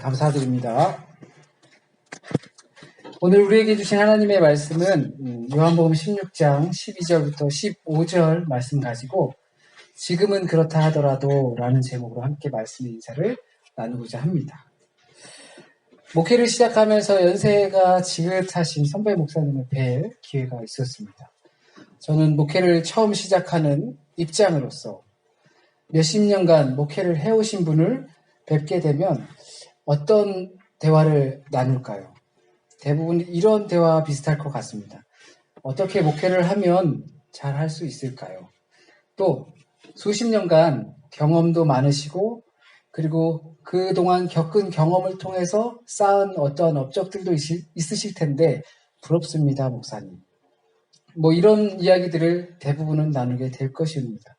감사드립니다. 오늘 우리에게 주신 하나님의 말씀은 요한복음 16장 12절부터 15절 말씀 가지고 지금은 그렇다 하더라도 라는 제목으로 함께 말씀의 인사를 나누고자 합니다. 목회를 시작하면서 연세가 지긋하신 선배 목사님을 뵐 기회가 있었습니다. 저는 목회를 처음 시작하는 입장으로서 몇십 년간 목회를 해오신 분을 뵙게 되면 어떤 대화를 나눌까요? 대부분 이런 대화와 비슷할 것 같습니다. 어떻게 목회를 하면 잘 할 수 있을까요? 또 수십 년간 경험도 많으시고 그리고 그동안 겪은 경험을 통해서 쌓은 어떤 업적들도 있으실 텐데 부럽습니다, 목사님. 이런 이야기들을 대부분은 나누게 될 것입니다.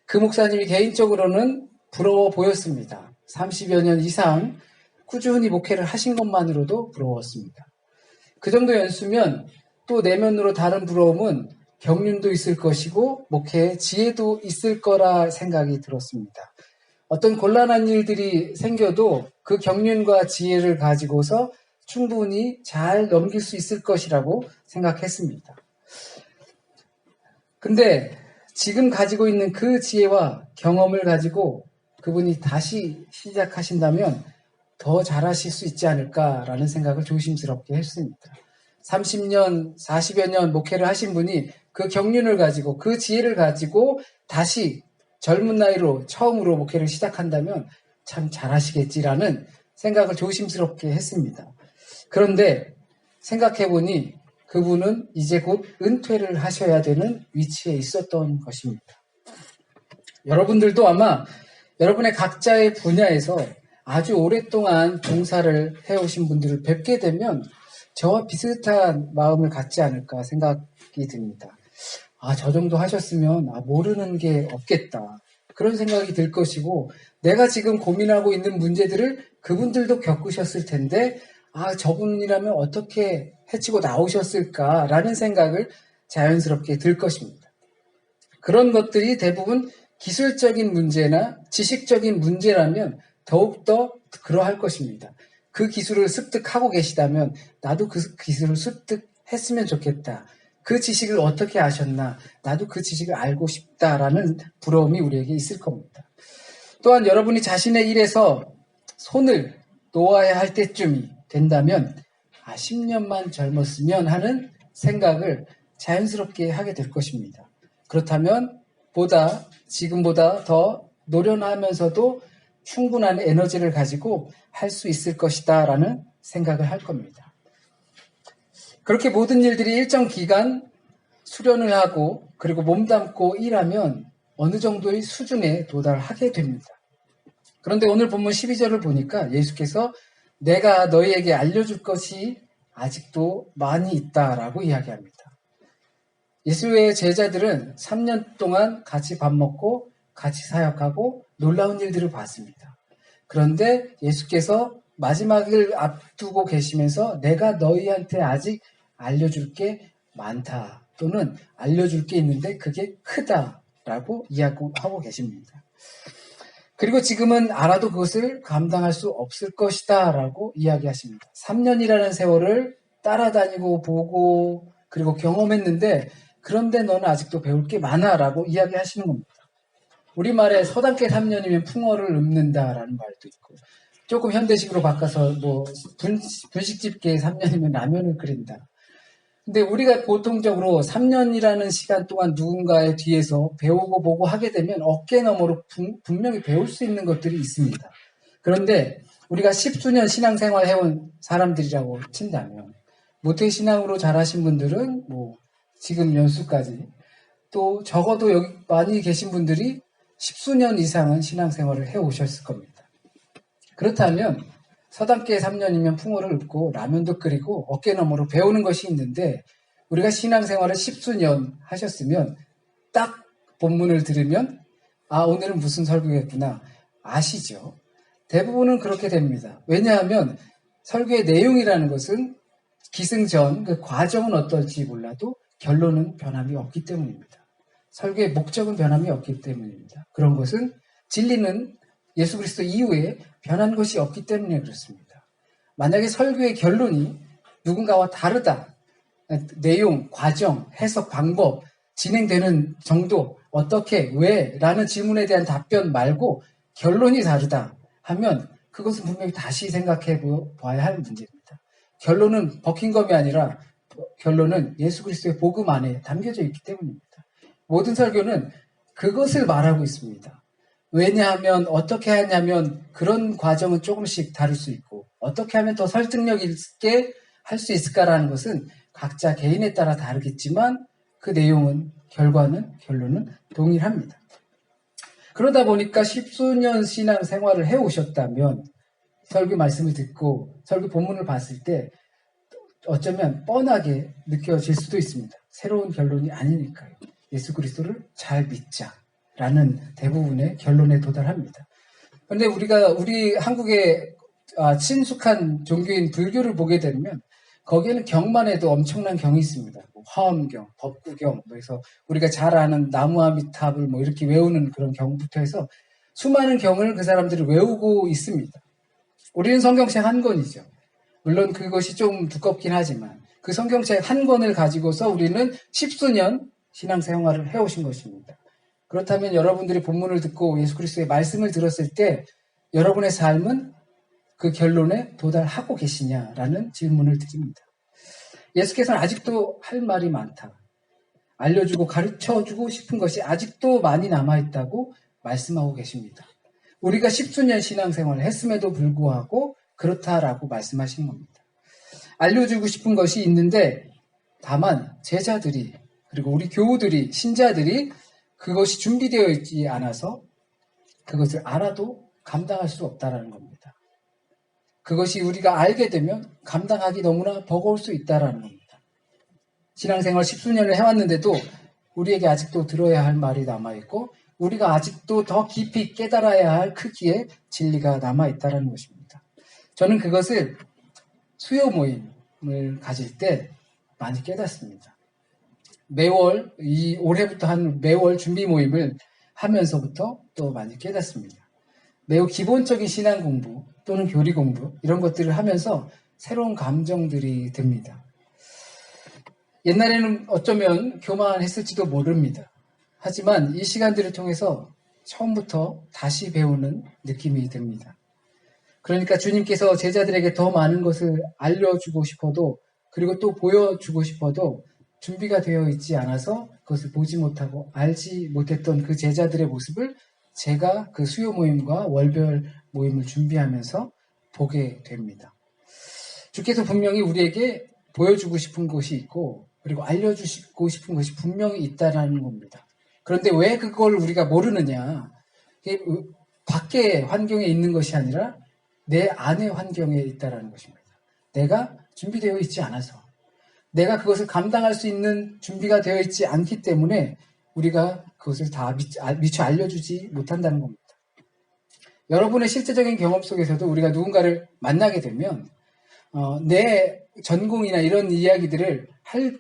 그 목사님이 개인적으로는 부러워 보였습니다. 30여 년 이상 꾸준히 목회를 하신 것만으로도 부러웠습니다. 그 정도 연수면 또 내면으로 다른 부러움은 경륜도 있을 것이고 목회의 지혜도 있을 거라 생각이 들었습니다. 어떤 곤란한 일들이 생겨도 그 경륜과 지혜를 가지고서 충분히 잘 넘길 수 있을 것이라고 생각했습니다. 근데 지금 가지고 있는 그 지혜와 경험을 가지고 그분이 다시 시작하신다면 더 잘하실 수 있지 않을까라는 생각을 조심스럽게 했습니다. 30년, 40여 년 목회를 하신 분이 그 경륜을 가지고 그 지혜를 가지고 다시 젊은 나이로 처음으로 목회를 시작한다면 참 잘하시겠지라는 생각을 조심스럽게 했습니다. 그런데 생각해보니 그분은 이제 곧 은퇴를 하셔야 되는 위치에 있었던 것입니다. 여러분들도 아마 여러분의 각자의 분야에서 아주 오랫동안 봉사를 해오신 분들을 뵙게 되면 저와 비슷한 마음을 갖지 않을까 생각이 듭니다. 저 정도 하셨으면 모르는 게 없겠다. 그런 생각이 들 것이고 내가 지금 고민하고 있는 문제들을 그분들도 겪으셨을 텐데 저분이라면 어떻게 해치고 나오셨을까라는 생각을 자연스럽게 들 것입니다. 그런 것들이 대부분 기술적인 문제나 지식적인 문제라면 더욱더 그러할 것입니다. 그 기술을 습득하고 계시다면 나도 그 기술을 습득했으면 좋겠다. 그 지식을 어떻게 아셨나? 나도 그 지식을 알고 싶다라는 부러움이 우리에게 있을 겁니다. 또한 여러분이 자신의 일에서 손을 놓아야 할 때쯤이 된다면 10년만 젊었으면 하는 생각을 자연스럽게 하게 될 것입니다. 그렇다면 지금보다 더 노련하면서도 충분한 에너지를 가지고 할 수 있을 것이다 라는 생각을 할 겁니다. 그렇게 모든 일들이 일정 기간 수련을 하고 그리고 몸담고 일하면 어느 정도의 수준에 도달하게 됩니다. 그런데 오늘 본문 12절을 보니까 예수께서 내가 너희에게 알려줄 것이 아직도 많이 있다라고 이야기합니다. 예수의 제자들은 3년 동안 같이 밥 먹고 같이 사역하고 놀라운 일들을 봤습니다. 그런데 예수께서 마지막을 앞두고 계시면서 내가 너희한테 아직 알려줄 게 많다 또는 알려줄 게 있는데 그게 크다라고 이야기하고 계십니다. 그리고 지금은 알아도 그것을 감당할 수 없을 것이다 라고 이야기하십니다. 3년이라는 세월을 따라다니고 보고 그리고 경험했는데 그런데 너는 아직도 배울 게 많아 라고 이야기하시는 겁니다. 우리말에 서당계 3년이면 풍어를 읊는다라는 말도 있고 조금 현대식으로 바꿔서 분식집계 3년이면 라면을 끓인다. 근데 우리가 보통적으로 3년이라는 시간 동안 누군가의 뒤에서 배우고 보고 하게 되면 어깨너머로 분명히 배울 수 있는 것들이 있습니다. 그런데 우리가 10수년 신앙생활 해온 사람들이라고 친다면 모태신앙으로 자라신 분들은 지금 연수까지 또 적어도 여기 많이 계신 분들이 10수년 이상은 신앙생활을 해오셨을 겁니다. 그렇다면 서당계 3년이면 풍어를 읊고 라면도 끓이고 어깨너머로 배우는 것이 있는데 우리가 신앙생활을 10수년 하셨으면 딱 본문을 들으면 오늘은 무슨 설교겠구나 아시죠? 대부분은 그렇게 됩니다. 왜냐하면 설교의 내용이라는 것은 기승전 그 과정은 어떨지 몰라도 결론은 변함이 없기 때문입니다. 설교의 목적은 변함이 없기 때문입니다. 그런 것은 진리는 예수 그리스도 이후에 변한 것이 없기 때문에 그렇습니다. 만약에 설교의 결론이 누군가와 다르다, 내용, 과정, 해석, 방법, 진행되는 정도, 어떻게, 왜? 라는 질문에 대한 답변 말고 결론이 다르다 하면 그것은 분명히 다시 생각해 봐야 할 문제입니다. 결론은 버킹엄이 아니라 결론은 예수 그리스도의 복음 안에 담겨져 있기 때문입니다. 모든 설교는 그것을 말하고 있습니다. 왜냐하면 어떻게 하냐면 그런 과정은 조금씩 다를 수 있고 어떻게 하면 더 설득력 있게 할 수 있을까라는 것은 각자 개인에 따라 다르겠지만 그 내용은 결론은 동일합니다. 그러다 보니까 십수년 신앙 생활을 해오셨다면 설교 말씀을 듣고 설교 본문을 봤을 때 어쩌면 뻔하게 느껴질 수도 있습니다. 새로운 결론이 아니니까요. 예수 그리스도를 잘 믿자라는 대부분의 결론에 도달합니다. 그런데 우리 한국의 친숙한 종교인 불교를 보게 되면 거기에는 경만 해도 엄청난 경이 있습니다. 화엄경, 법구경, 그래서 우리가 잘 아는 나무아미탑을 이렇게 외우는 그런 경부터 해서 수많은 경을 그 사람들이 외우고 있습니다. 우리는 성경책 한 권이죠. 물론 그것이 좀 두껍긴 하지만 그 성경책 한 권을 가지고서 우리는 십수년 신앙생활을 해오신 것입니다. 그렇다면 여러분들이 본문을 듣고 예수 그리스도의 말씀을 들었을 때 여러분의 삶은 그 결론에 도달하고 계시냐라는 질문을 드립니다. 예수께서는 아직도 할 말이 많다. 알려주고 가르쳐주고 싶은 것이 아직도 많이 남아있다고 말씀하고 계십니다. 우리가 십수년 신앙생활을 했음에도 불구하고 그렇다라고 말씀하신 겁니다. 알려주고 싶은 것이 있는데 다만 제자들이 그리고 우리 교우들이 신자들이 그것이 준비되어 있지 않아서 그것을 알아도 감당할 수 없다라는 겁니다. 그것이 우리가 알게 되면 감당하기 너무나 버거울 수 있다라는 겁니다. 신앙생활 십수년을 해왔는데도 우리에게 아직도 들어야 할 말이 남아있고 우리가 아직도 더 깊이 깨달아야 할 크기의 진리가 남아있다는 것입니다. 저는 그것을 수요 모임을 가질 때 많이 깨닫습니다. 매월, 올해부터 한 매월 준비 모임을 하면서부터 또 많이 깨닫습니다. 매우 기본적인 신앙 공부 또는 교리 공부 이런 것들을 하면서 새로운 감정들이 듭니다. 옛날에는 어쩌면 교만했을지도 모릅니다. 하지만 이 시간들을 통해서 처음부터 다시 배우는 느낌이 듭니다. 그러니까 주님께서 제자들에게 더 많은 것을 알려주고 싶어도 그리고 또 보여주고 싶어도 준비가 되어 있지 않아서 그것을 보지 못하고 알지 못했던 그 제자들의 모습을 제가 그 수요 모임과 월별 모임을 준비하면서 보게 됩니다. 주께서 분명히 우리에게 보여주고 싶은 것이 있고 그리고 알려주고 싶은 것이 분명히 있다는 겁니다. 그런데 왜 그걸 우리가 모르느냐? 밖의 환경에 있는 것이 아니라 내 안의 환경에 있다는 것입니다. 내가 준비되어 있지 않아서 내가 그것을 감당할 수 있는 준비가 되어 있지 않기 때문에 우리가 그것을 다 미처 알려주지 못한다는 겁니다. 여러분의 실제적인 경험 속에서도 우리가 누군가를 만나게 되면 내 전공이나 이런 이야기들을 할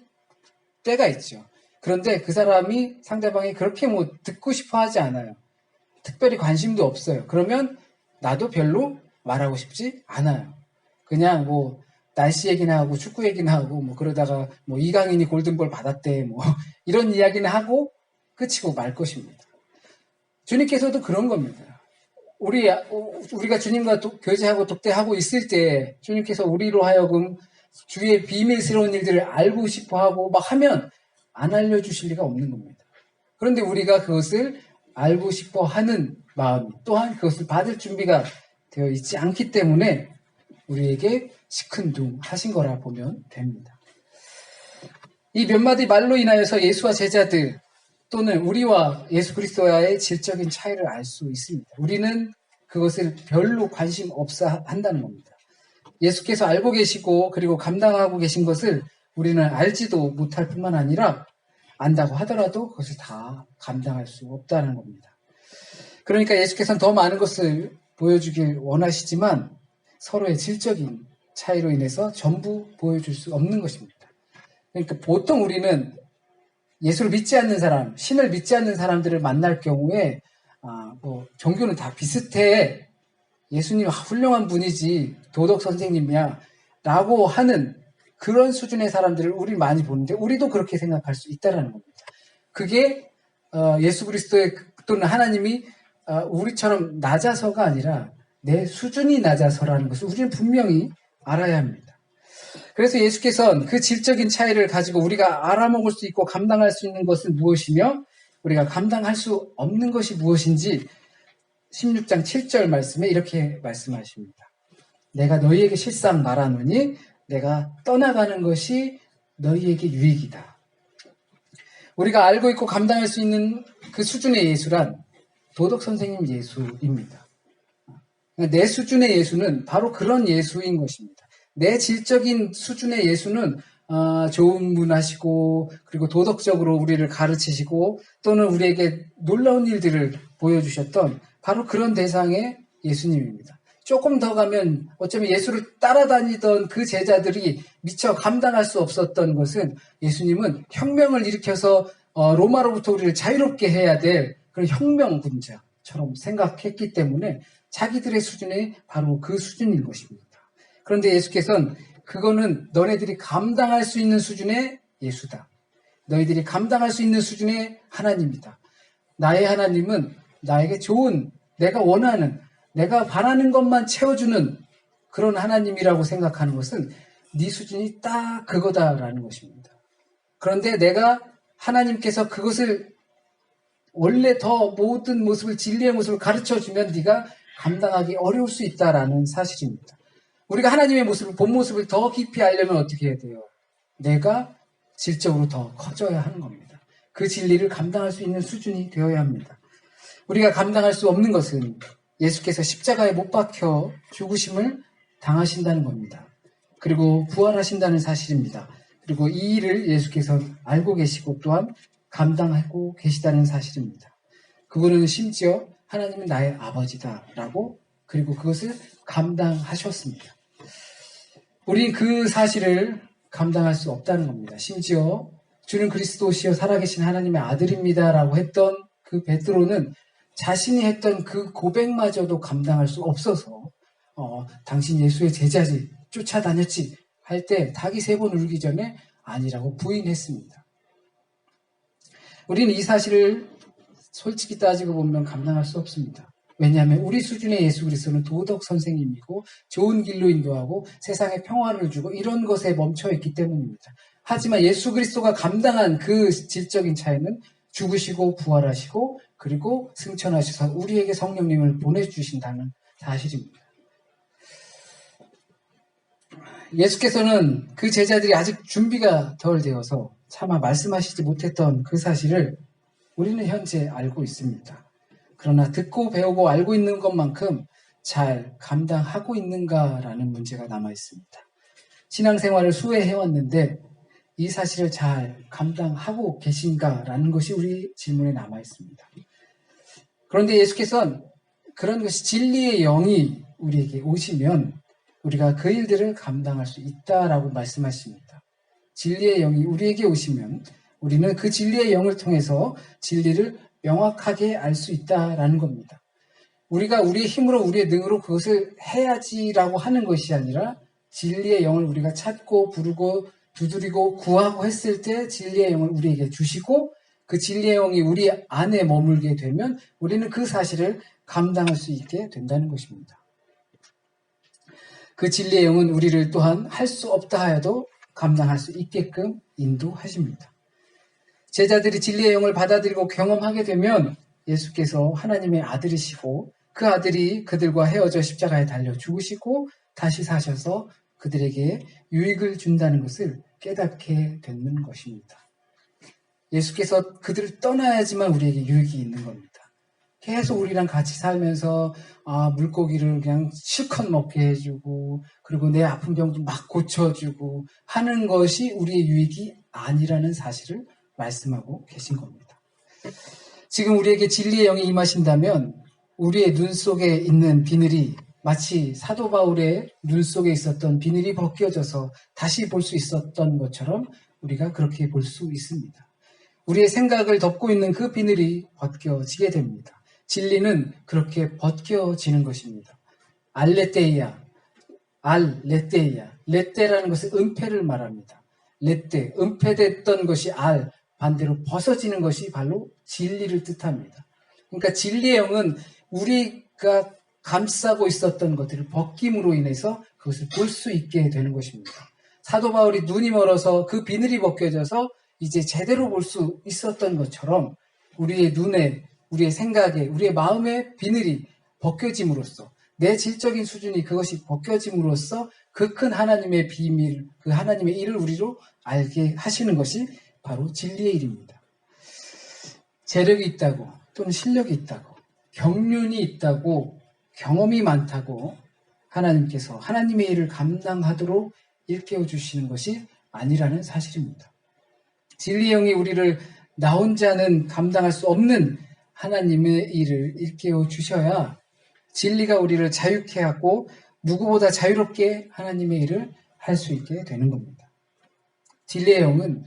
때가 있죠. 그런데 그 사람이 상대방이 그렇게 듣고 싶어 하지 않아요. 특별히 관심도 없어요. 그러면 나도 별로 말하고 싶지 않아요. 그냥 날씨 얘기나 하고 축구 얘기나 하고 그러다가 이강인이 골든볼 받았대 이런 이야기는 하고 끝이고 말 것입니다. 주님께서도 그런 겁니다. 우리가 주님과 교제하고 독대하고 있을 때 주님께서 우리로 하여금 주의 비밀스러운 일들을 알고 싶어하고 막 하면 안 알려주실 리가 없는 겁니다. 그런데 우리가 그것을 알고 싶어하는 마음 또한 그것을 받을 준비가 되어 있지 않기 때문에 우리에게 시큰둥하신 거라 보면 됩니다. 이 몇 마디 말로 인하여서 예수와 제자들 또는 우리와 예수 그리스도와의 질적인 차이를 알 수 있습니다. 우리는 그것을 별로 관심 없어 한다는 겁니다. 예수께서 알고 계시고 그리고 감당하고 계신 것을 우리는 알지도 못할 뿐만 아니라 안다고 하더라도 그것을 다 감당할 수 없다는 겁니다. 그러니까 예수께서는 더 많은 것을 보여주길 원하시지만 서로의 질적인 차이로 인해서 전부 보여줄 수 없는 것입니다. 그러니까 보통 우리는 예수를 믿지 않는 사람, 신을 믿지 않는 사람들을 만날 경우에 종교는 다 비슷해. 예수님 훌륭한 분이지 도덕 선생님이야 라고 하는 그런 수준의 사람들을 우리 많이 보는데 우리도 그렇게 생각할 수 있다는 겁니다. 그게 예수 그리스도의 또는 하나님이 우리처럼 낮아서가 아니라 내 수준이 낮아서라는 것을 우리는 분명히 알아야 합니다. 그래서 예수께서는 그 질적인 차이를 가지고 우리가 알아먹을 수 있고 감당할 수 있는 것은 무엇이며 우리가 감당할 수 없는 것이 무엇인지 16장 7절 말씀에 이렇게 말씀하십니다. 내가 너희에게 실상 말하노니 내가 떠나가는 것이 너희에게 유익이다. 우리가 알고 있고 감당할 수 있는 그 수준의 예수란 도덕 선생님 예수입니다. 내 수준의 예수는 바로 그런 예수인 것입니다. 내 질적인 수준의 예수는 좋은 분 하시고 그리고 도덕적으로 우리를 가르치시고 또는 우리에게 놀라운 일들을 보여주셨던 바로 그런 대상의 예수님입니다. 조금 더 가면 어쩌면 예수를 따라다니던 그 제자들이 미처 감당할 수 없었던 것은 예수님은 혁명을 일으켜서 로마로부터 우리를 자유롭게 해야 될 그런 혁명군자처럼 생각했기 때문에 자기들의 수준이 바로 그 수준인 것입니다. 그런데 예수께서는 그거는 너네들이 감당할 수 있는 수준의 예수다. 너희들이 감당할 수 있는 수준의 하나님이다. 나의 하나님은 나에게 좋은, 내가 원하는, 내가 바라는 것만 채워주는 그런 하나님이라고 생각하는 것은 네 수준이 딱 그거다라는 것입니다. 그런데 내가 하나님께서 그것을 원래 더 모든 모습을 진리의 모습을 가르쳐주면 네가 감당하기 어려울 수 있다라는 사실입니다. 우리가 하나님의 모습을, 본 모습을 더 깊이 알려면 어떻게 해야 돼요? 내가 질적으로 더 커져야 하는 겁니다. 그 진리를 감당할 수 있는 수준이 되어야 합니다. 우리가 감당할 수 없는 것은 예수께서 십자가에 못 박혀 죽으심을 당하신다는 겁니다. 그리고 부활하신다는 사실입니다. 그리고 이 일을 예수께서 알고 계시고 또한 감당하고 계시다는 사실입니다. 그분은 심지어 하나님은 나의 아버지다라고 그리고 그것을 감당하셨습니다. 우리 그 사실을 감당할 수 없다는 겁니다. 심지어 주는 그리스도시여 살아계신 하나님의 아들입니다라고 했던 그 베드로는 자신이 했던 그 고백마저도 감당할 수 없어서 당신 예수의 제자지 쫓아다녔지 할 때 닭이 3번 울기 전에 아니라고 부인했습니다. 우리는 이 사실을 솔직히 따지고 보면 감당할 수 없습니다. 왜냐하면 우리 수준의 예수 그리스도는 도덕 선생님이고 좋은 길로 인도하고 세상에 평화를 주고 이런 것에 멈춰 있기 때문입니다. 하지만 예수 그리스도가 감당한 그 질적인 차이는 죽으시고 부활하시고 그리고 승천하셔서 우리에게 성령님을 보내주신다는 사실입니다. 예수께서는 그 제자들이 아직 준비가 덜 되어서 차마 말씀하시지 못했던 그 사실을 우리는 현재 알고 있습니다. 그러나 듣고 배우고 알고 있는 것만큼 잘 감당하고 있는가라는 문제가 남아 있습니다. 신앙생활을 수해 해왔는데 이 사실을 잘 감당하고 계신가라는 것이 우리 질문에 남아 있습니다. 그런데 예수께서는 그런 것이 진리의 영이 우리에게 오시면 우리가 그 일들을 감당할 수 있다라고 말씀하십니다. 진리의 영이 우리에게 오시면 우리는 그 진리의 영을 통해서 진리를 명확하게 알 수 있다라는 겁니다. 우리가 우리의 힘으로 우리의 능으로 그것을 해야지라고 하는 것이 아니라 진리의 영을 우리가 찾고 부르고 두드리고 구하고 했을 때 진리의 영을 우리에게 주시고 그 진리의 영이 우리 안에 머물게 되면 우리는 그 사실을 감당할 수 있게 된다는 것입니다. 그 진리의 영은 우리를 또한 할 수 없다 하여도 감당할 수 있게끔 인도하십니다. 제자들이 진리의 영을 받아들이고 경험하게 되면 예수께서 하나님의 아들이시고 그 아들이 그들과 헤어져 십자가에 달려 죽으시고 다시 사셔서 그들에게 유익을 준다는 것을 깨닫게 되는 것입니다. 예수께서 그들을 떠나야지만 우리에게 유익이 있는 겁니다. 계속 우리랑 같이 살면서 물고기를 그냥 실컷 먹게 해주고 그리고 내 아픈 병도 막 고쳐주고 하는 것이 우리의 유익이 아니라는 사실을 말씀하고 계신 겁니다. 지금 우리에게 진리의 영이 임하신다면 우리의 눈 속에 있는 비늘이 마치 사도 바울의 눈 속에 있었던 비늘이 벗겨져서 다시 볼 수 있었던 것처럼 우리가 그렇게 볼 수 있습니다. 우리의 생각을 덮고 있는 그 비늘이 벗겨지게 됩니다. 진리는 그렇게 벗겨지는 것입니다. 알레테이아, 알레테이아, 레테라는 것은 은폐를 말합니다. 레테, 은폐됐던 것이 반대로 벗어지는 것이 바로 진리를 뜻합니다. 그러니까 진리의 영은 우리가 감싸고 있었던 것들을 벗김으로 인해서 그것을 볼 수 있게 되는 것입니다. 사도 바울이 눈이 멀어서 그 비늘이 벗겨져서 이제 제대로 볼 수 있었던 것처럼 우리의 눈에, 우리의 생각에, 우리의 마음의 비늘이 벗겨짐으로써 내 질적인 수준이 그것이 벗겨짐으로써 그 큰 하나님의 비밀, 그 하나님의 일을 우리로 알게 하시는 것이 바로 진리의 일입니다. 재력이 있다고 또는 실력이 있다고 경륜이 있다고 경험이 많다고 하나님께서 하나님의 일을 감당하도록 일깨워 주시는 것이 아니라는 사실입니다. 진리의 영이 우리를 나 혼자는 감당할 수 없는 하나님의 일을 일깨워 주셔야 진리가 우리를 자유케 하고 누구보다 자유롭게 하나님의 일을 할 수 있게 되는 겁니다. 진리의 영은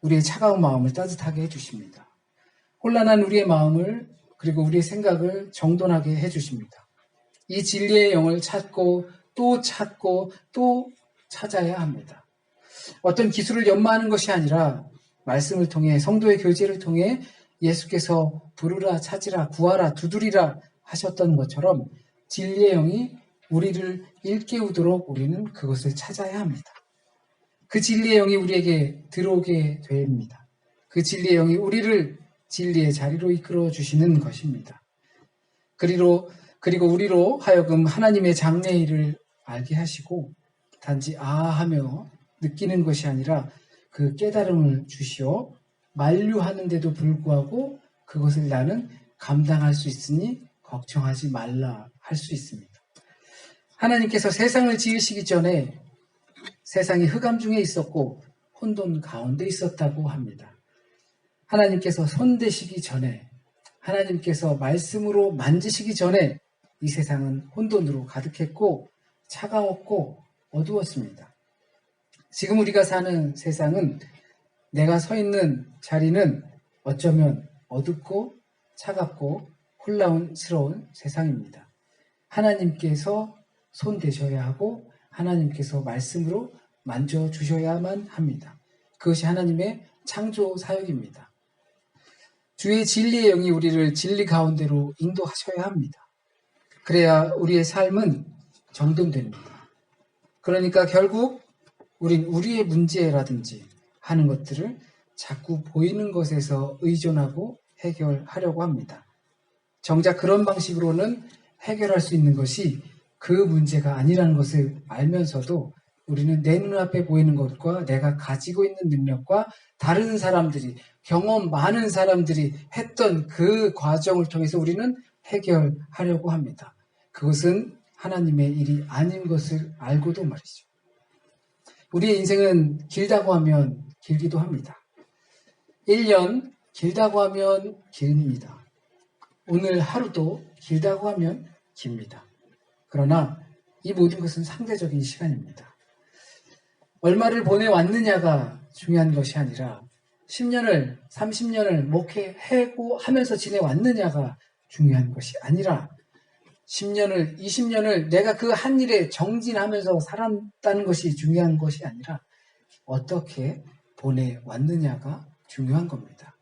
우리의 차가운 마음을 따뜻하게 해주십니다. 혼란한 우리의 마음을 그리고 우리의 생각을 정돈하게 해주십니다. 이 진리의 영을 찾고 또 찾아야 합니다. 어떤 기술을 연마하는 것이 아니라 말씀을 통해 성도의 교제를 통해 예수께서 부르라 찾으라 구하라 두드리라 하셨던 것처럼 진리의 영이 우리를 일깨우도록 우리는 그것을 찾아야 합니다. 그 진리의 영이 우리에게 들어오게 됩니다. 그 진리의 영이 우리를 진리의 자리로 이끌어 주시는 것입니다. 그리고 우리로 하여금 하나님의 장래일을 알게 하시고 단지 하며 느끼는 것이 아니라 그 깨달음을 주시어 만류하는데도 불구하고 그것을 나는 감당할 수 있으니 걱정하지 말라 할 수 있습니다. 하나님께서 세상을 지으시기 전에 세상이 흑암 중에 있었고 혼돈 가운데 있었다고 합니다. 하나님께서 손대시기 전에 하나님께서 말씀으로 만지시기 전에 이 세상은 혼돈으로 가득했고 차가웠고 어두웠습니다. 지금 우리가 사는 세상은 내가 서 있는 자리는 어쩌면 어둡고 차갑고 혼란스러운 세상입니다. 하나님께서 손대셔야 하고 하나님께서 말씀으로 만져주셔야만 합니다. 그것이 하나님의 창조 사역입니다. 주의 진리의 영이 우리를 진리 가운데로 인도하셔야 합니다. 그래야 우리의 삶은 정돈됩니다. 그러니까 결국 우린 우리의 문제라든지 하는 것들을 자꾸 보이는 것에서 의존하고 해결하려고 합니다. 정작 그런 방식으로는 해결할 수 있는 것이 그 문제가 아니라는 것을 알면서도 우리는 내 눈앞에 보이는 것과 내가 가지고 있는 능력과 다른 사람들이, 경험 많은 사람들이 했던 그 과정을 통해서 우리는 해결하려고 합니다. 그것은 하나님의 일이 아닌 것을 알고도 말이죠. 우리의 인생은 길다고 하면 길기도 합니다. 1년 길다고 하면 깁니다. 오늘 하루도 길다고 하면 깁니다. 그러나 이 모든 것은 상대적인 시간입니다. 얼마를 보내왔느냐가 중요한 것이 아니라 10년을, 30년을 목회하고 하면서 지내왔느냐가 중요한 것이 아니라 10년을, 20년을 내가 그 한 일에 정진하면서 살았다는 것이 중요한 것이 아니라 어떻게 보내왔느냐가 중요한 겁니다.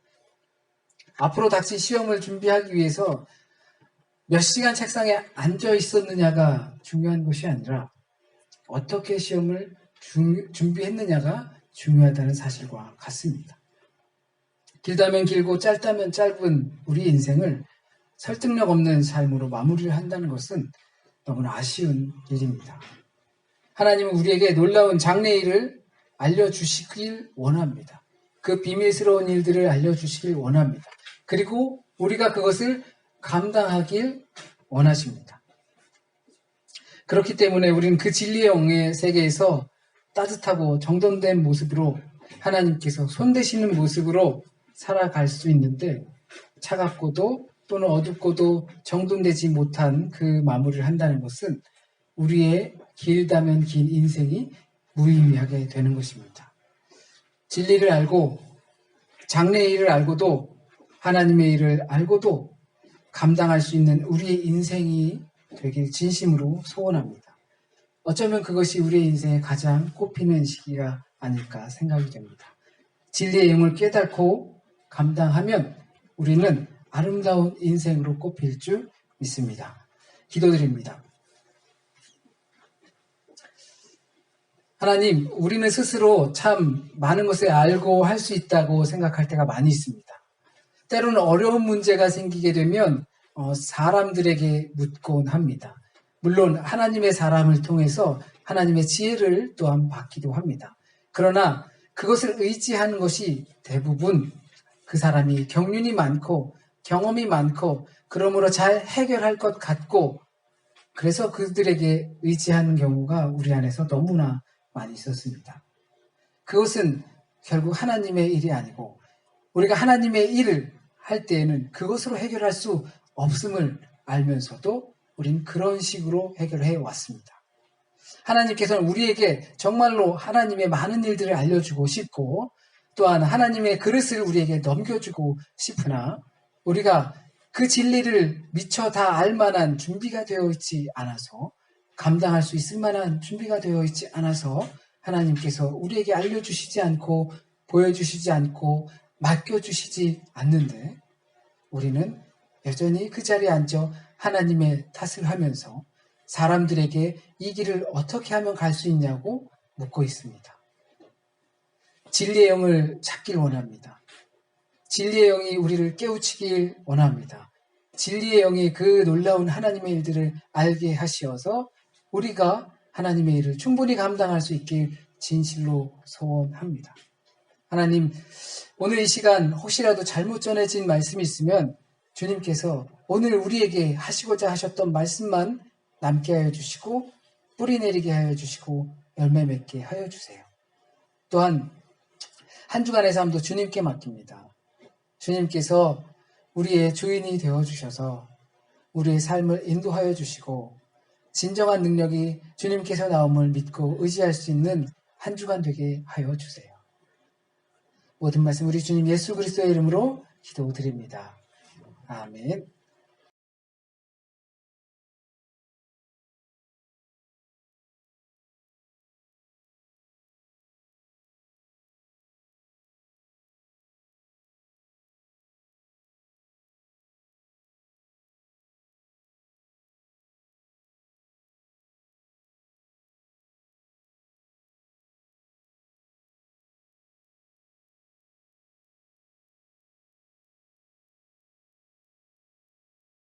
앞으로 닥칠 시험을 준비하기 위해서 몇 시간 책상에 앉아 있었느냐가 중요한 것이 아니라 어떻게 시험을 준비했느냐가 중요하다는 사실과 같습니다. 길다면 길고 짧다면 짧은 우리의 인생을 설득력 없는 삶으로 마무리를 한다는 것은 너무나 아쉬운 일입니다. 하나님은 우리에게 놀라운 장래일을 알려주시길 원합니다. 그 비밀스러운 일들을 알려주시길 원합니다. 그리고 우리가 그것을 감당하길 원하십니다. 그렇기 때문에 우리는 그 진리의 영의 세계에서 따뜻하고 정돈된 모습으로 하나님께서 손대시는 모습으로 살아갈 수 있는데 차갑고도 또는 어둡고도 정돈되지 못한 그 마무리를 한다는 것은 우리의 길다면 긴 인생이 무의미하게 되는 것입니다. 진리를 알고 장래의 일을 알고도 하나님의 일을 알고도 감당할 수 있는 우리의 인생이 되길 진심으로 소원합니다. 어쩌면 그것이 우리의 인생에 가장 꼽히는 시기가 아닐까 생각이 됩니다. 진리의 영을 깨닫고 감당하면 우리는 아름다운 인생으로 꼽힐 줄 믿습니다. 기도드립니다. 하나님, 우리는 스스로 참 많은 것을 알고 할 수 있다고 생각할 때가 많이 있습니다. 때로는 어려운 문제가 생기게 되면 사람들에게 묻곤 합니다. 물론 하나님의 사람을 통해서 하나님의 지혜를 또한 받기도 합니다. 그러나 그것을 의지하는 것이 대부분 그 사람이 경륜이 많고 경험이 많고 그러므로 잘 해결할 것 같고 그래서 그들에게 의지하는 경우가 우리 안에서 너무나 많이 있었습니다. 그것은 결국 하나님의 일이 아니고 우리가 하나님의 일을 할 때에는 그것으로 해결할 수 없음을 알면서도 우린 그런 식으로 해결해 왔습니다. 하나님께서는 우리에게 정말로 하나님의 많은 일들을 알려주고 싶고 또한 하나님의 그릇을 우리에게 넘겨주고 싶으나 우리가 그 진리를 미처 다 알만한 준비가 되어 있지 않아서 감당할 수 있을 만한 준비가 되어 있지 않아서 하나님께서 우리에게 알려주시지 않고 보여주시지 않고 맡겨주시지 않는데 우리는 여전히 그 자리에 앉아 하나님의 탓을 하면서 사람들에게 이 길을 어떻게 하면 갈 수 있냐고 묻고 있습니다. 진리의 영을 찾길 원합니다. 진리의 영이 우리를 깨우치길 원합니다. 진리의 영이 그 놀라운 하나님의 일들을 알게 하시어서 우리가 하나님의 일을 충분히 감당할 수 있길 진실로 소원합니다. 하나님, 오늘 이 시간 혹시라도 잘못 전해진 말씀이 있으면 주님께서 오늘 우리에게 하시고자 하셨던 말씀만 남게 하여 주시고 뿌리 내리게 하여 주시고 열매 맺게 하여 주세요. 또한 한 주간의 삶도 주님께 맡깁니다. 주님께서 우리의 주인이 되어주셔서 우리의 삶을 인도하여 주시고 진정한 능력이 주님께서 나옴을 믿고 의지할 수 있는 한 주간 되게 하여 주세요. 모든 말씀 우리 주님 예수 그리스도의 이름으로 기도드립니다. 아멘.